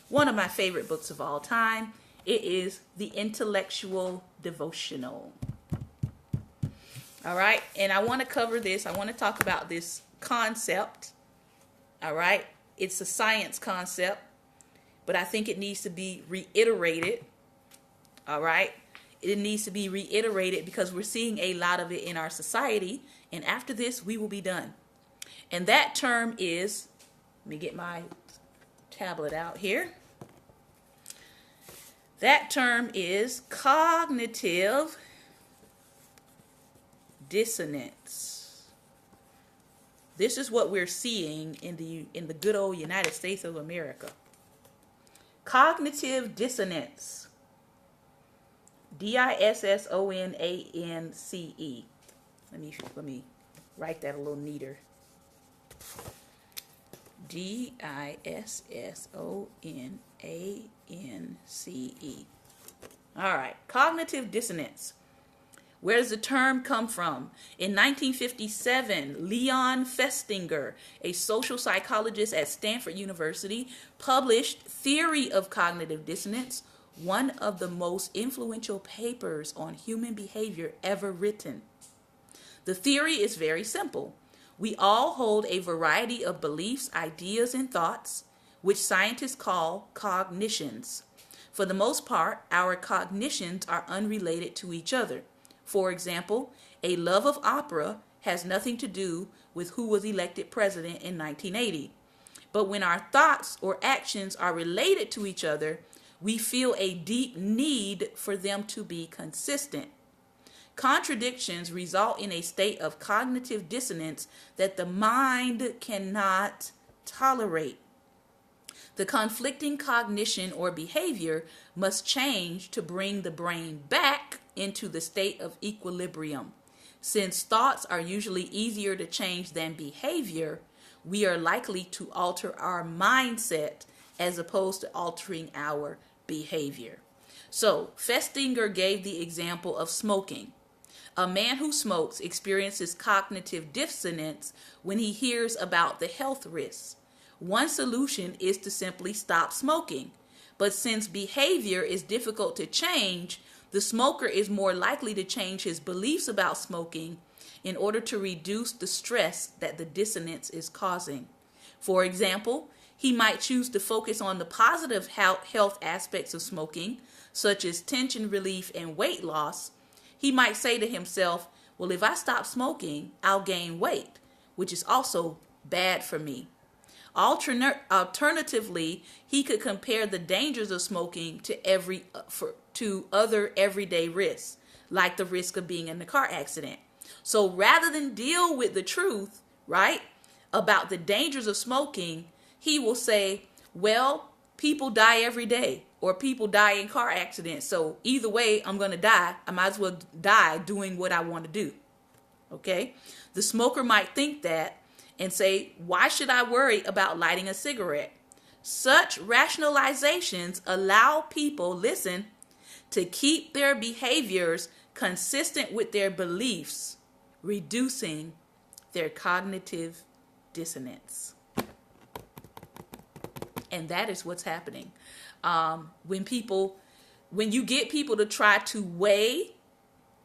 [SPEAKER 1] One of my favorite books of all time. It is The Intellectual Devotional. All right, and I want to cover this. I want to talk about this concept. All right, it's a science concept, but I think it needs to be reiterated. All right, it needs to be reiterated because we're seeing a lot of it in our society. And after this, we will be done. And that term is, let me get my tablet out here. That term is cognitive dissonance. This is what we're seeing in the good old United States of America. Cognitive dissonance. Dissonance. Let me write that a little neater. Dissonance. All right, cognitive dissonance. Where does the term come from? In 1957, Leon Festinger, a social psychologist at Stanford University, published Theory of Cognitive Dissonance, one of the most influential papers on human behavior ever written. The theory is very simple. We all hold a variety of beliefs, ideas, and thoughts, which scientists call cognitions. For the most part, our cognitions are unrelated to each other. For example, a love of opera has nothing to do with who was elected president in 1980. But when our thoughts or actions are related to each other, we feel a deep need for them to be consistent. Contradictions result in a state of cognitive dissonance that the mind cannot tolerate. The conflicting cognition or behavior must change to bring the brain back into the state of equilibrium. Since thoughts are usually easier to change than behavior, we are likely to alter our mindset as opposed to altering our behavior. So, Festinger gave the example of smoking. A man who smokes experiences cognitive dissonance when he hears about the health risks. One solution is to simply stop smoking. But since behavior is difficult to change, the smoker is more likely to change his beliefs about smoking in order to reduce the stress that the dissonance is causing. For example, he might choose to focus on the positive health aspects of smoking, such as tension relief and weight loss. He might say to himself, well, if I stop smoking, I'll gain weight, which is also bad for me. Alternatively, he could compare the dangers of smoking to other everyday risks, like the risk of being in a car accident. So rather than deal with the truth, right, about the dangers of smoking, he will say, well, people die every day, or people die in car accidents. So either way, I'm going to die. I might as well die doing what I want to do. Okay? The smoker might think that and say, why should I worry about lighting a cigarette? Such rationalizations allow people, listen, to keep their behaviors consistent with their beliefs, reducing their cognitive dissonance. And that is what's happening. When you get people to try to weigh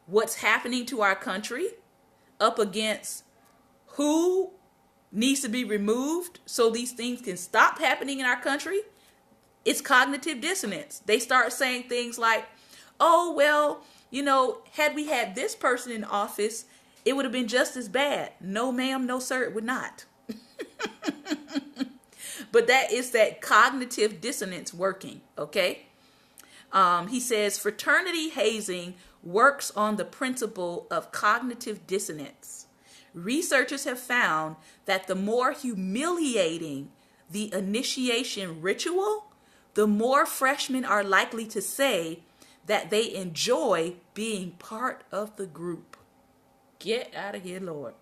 [SPEAKER 1] what's happening to our country up against who needs to be removed so these things can stop happening in our country, it's cognitive dissonance. They start saying things like, oh, well, had we had this person in office, it would have been just as bad. No, ma'am, no, sir, it would not. But that is that cognitive dissonance working, okay? He says fraternity hazing works on the principle of cognitive dissonance. researchers have found that the more humiliating the initiation ritual, the more freshmen are likely to say that they enjoy being part of the group. Get out of here, Lord.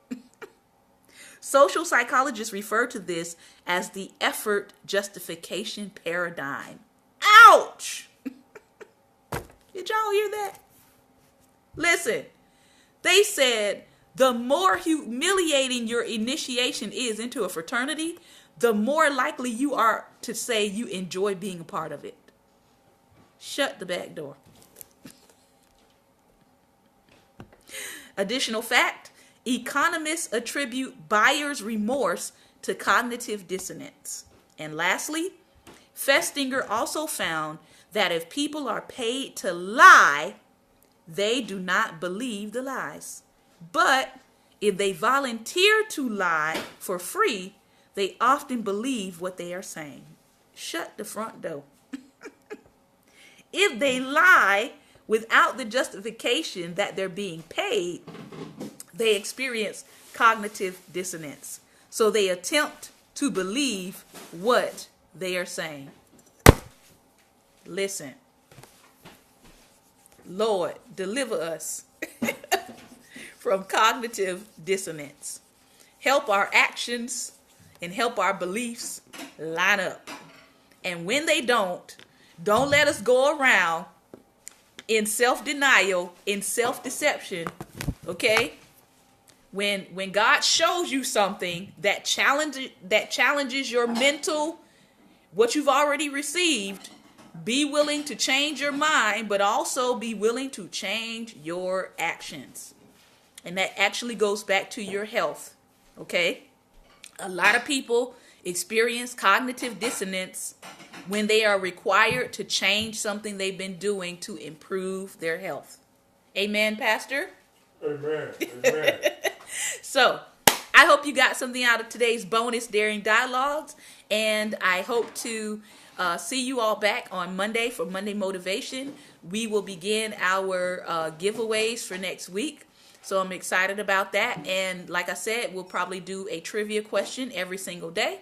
[SPEAKER 1] Social psychologists refer to this as the effort justification paradigm. Ouch! Did y'all hear that? Listen, they said the more humiliating your initiation is into a fraternity, the more likely you are to say you enjoy being a part of it. Shut the back door. Additional fact, economists attribute buyer's remorse to cognitive dissonance. And lastly, Festinger also found that if people are paid to lie, they do not believe the lies. But if they volunteer to lie for free, they often believe what they are saying. Shut the front door. If they lie without the justification that they're being paid, they experience cognitive dissonance. So they attempt to believe what they are saying. Listen, Lord, deliver us from cognitive dissonance. Help our actions and help our beliefs line up. And when they don't let us go around in self-denial, in self-deception, okay? When God shows you something that challenges your mental, what you've already received, be willing to change your mind, but also be willing to change your actions. And that actually goes back to your health, okay? A lot of people experience cognitive dissonance when they are required to change something they've been doing to improve their health. Amen, Pastor?
[SPEAKER 2] Amen. Amen.
[SPEAKER 1] So, I hope you got something out of today's bonus Daring Dialogues, and I hope to see you all back on Monday for Monday Motivation. We will begin our giveaways for next week, so I'm excited about that. And like I said, we'll probably do a trivia question every single day.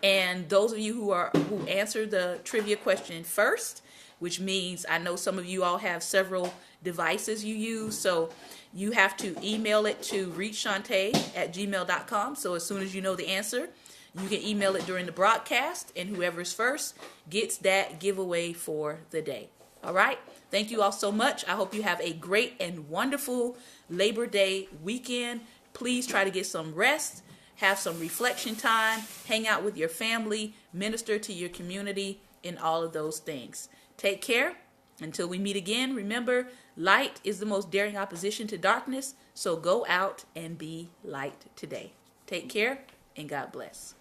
[SPEAKER 1] And those of you who answer the trivia question first, which means I know some of you all have several devices you use, so you have to email it to reachshante@gmail.com. So as soon as you know the answer, you can email it during the broadcast, and whoever's first gets that giveaway for the day. All right? Thank you all so much. I hope you have a great and wonderful Labor Day weekend. Please try to get some rest, have some reflection time, hang out with your family, minister to your community, and all of those things. Take care. Until we meet again, remember, light is the most daring opposition to darkness, so go out and be light today. Take care, and God bless.